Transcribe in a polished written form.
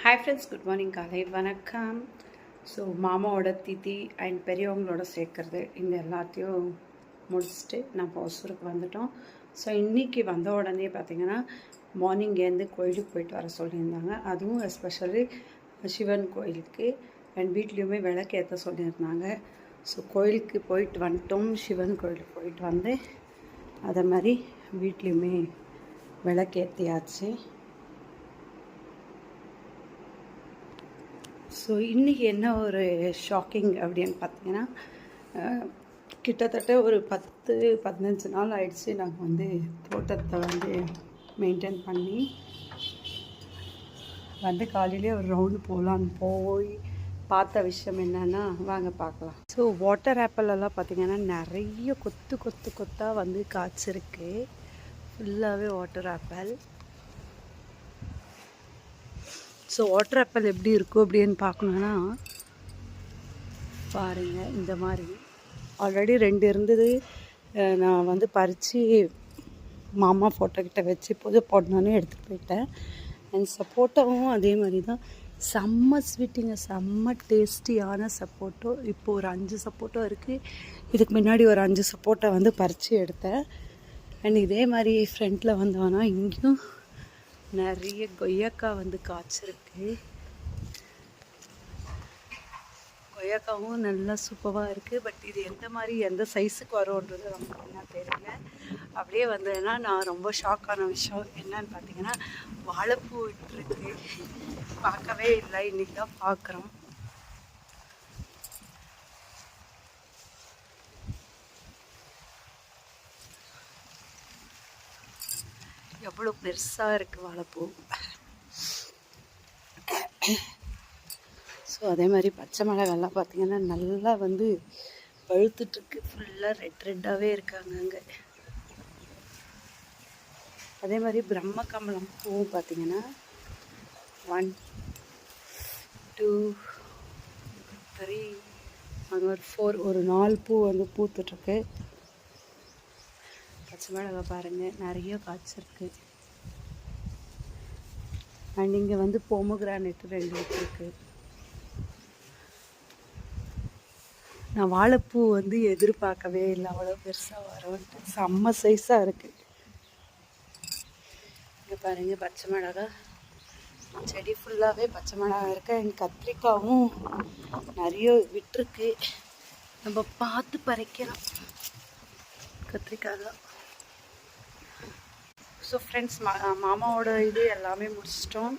Hi friends, good morning, காலை வணக்கம். So மாமாவோட திதி அண்ட் பெரியவங்களோட சேர்க்குறது இந்த எல்லாத்தையும் முடிச்சுட்டு நான் ஒசூருக்கு வந்துட்டோம். ஸோ இன்றைக்கி வந்த உடனே பார்த்திங்கன்னா மார்னிங்கேருந்து கோயிலுக்கு போயிட்டு வர சொல்லியிருந்தாங்க. அதுவும் எஸ்பெஷலி சிவன் கோயிலுக்கு அண்ட் வீட்லேயுமே விளக்கு ஏற்ற சொல்லியிருந்தாங்க. ஸோ கோயிலுக்கு போயிட்டு வந்துட்டோம். சிவன் கோயிலுக்கு போயிட்டு வந்து அதை மாதிரி வீட்லேயுமே விளக்கு ஏற்றியாச்சு. ஸோ இன்றைக்கி என்ன ஒரு ஷாக்கிங் அப்படின்னு பார்த்தீங்கன்னா, கிட்டத்தட்ட ஒரு 10-15 நாள் ஆயிடுச்சு நாங்கள் வந்து தோட்டத்தை வந்து மெயின்டைன் பண்ணி வந்து காலையிலே ஒரு ரவுண்டு போகலான்னு போய் பார்த்த விஷயம் என்னென்னா வாங்க பார்க்கலாம். ஸோ வாட்டர் ஆப்பிளெல்லாம் பார்த்திங்கன்னா நிறைய கொத்தாக வந்து காய்ச்சிருக்கு. ஃபுல்லாகவே water apple. So water apple எப்படி இருக்கும் அப்படின்னு பார்க்கணுன்னா பாருங்கள். இந்த மாதிரி ஆல்ரெடி 2 இருந்தது. நான் வந்து பறித்து மாமா ஃபோட்டோக்கிட்ட வச்சு பூஜை போடணுன்னு எடுத்துகிட்டு போயிட்டேன். அண்ட் சப்போட்டாவும் அதே மாதிரி தான். செம்ம ஸ்வீட்டுங்க, செம்ம டேஸ்டியான சப்போட்டோ. இப்போது ஒரு 5 சப்போட்டோ இருக்குது. இதுக்கு முன்னாடி ஒரு 5 சப்போட்டா வந்து பறித்து எடுத்தேன். அண்ட் இதே மாதிரி ஃப்ரண்ட்டில் வந்தோன்னா இங்கேயும் நிறைய கொய்யாக்காய் வந்து காய்ச்சிருக்கு. கொய்யாக்காவும் நல்லா சூப்பராக இருக்குது. பட் இது எந்த சைஸுக்கு வரும்ன்றது நமக்கு என்ன தெரியல. அப்படியே வந்ததுன்னா நான் ரொம்ப ஷாக்கான விஷயம் என்னன்னு பார்த்தீங்கன்னா, வாழைப்பூ விட்டுருக்கு. பார்க்கவே இல்லை, இன்றைக்கி தான் பார்க்குறோம். எவ்வளோ பெருசாக இருக்குது வாழைப்பூ. ஸோ அதே மாதிரி பச்சை மிளகாலாம் பார்த்திங்கன்னா நல்லா வந்து பழுத்துட்ருக்கு. ஃபுல்லாக ரெட்டாகவே இருக்காங்க அங்கே. அதே மாதிரி பிரம்ம கமலம் பூவும் பார்த்திங்கன்னா 1 2 3 அங்கே ஒரு 4 ஒரு 4 பூ வந்து பூத்துட்ருக்கு. பச்சை மிளகா பாருங்கள் நிறைய காய்ச்சிருக்கு. அண்ட் இங்கே வந்து பொமோகிரானேட் 2 விட்டுருக்கு. நான் வாழைப்பூ வந்து எதிர்பார்க்கவே இல்லை அவ்வளோ பெருசாக வரும்ன்ட்டு. செம்ம சைஸாக இருக்குது. இங்கே பாருங்கள் பச்சை மிளகா செடி ஃபுல்லாகவே பச்சை மிளகா இருக்குது. அண்ட் கத்திரிக்காயும் நிறைய விட்டுருக்கு. நம்ம பார்த்து பறிக்கலாம் கத்திரிக்காய் தான். ஸோ ஃப்ரெண்ட்ஸ், மாமாவோட இது எல்லாமே முடிச்சிட்டோம்.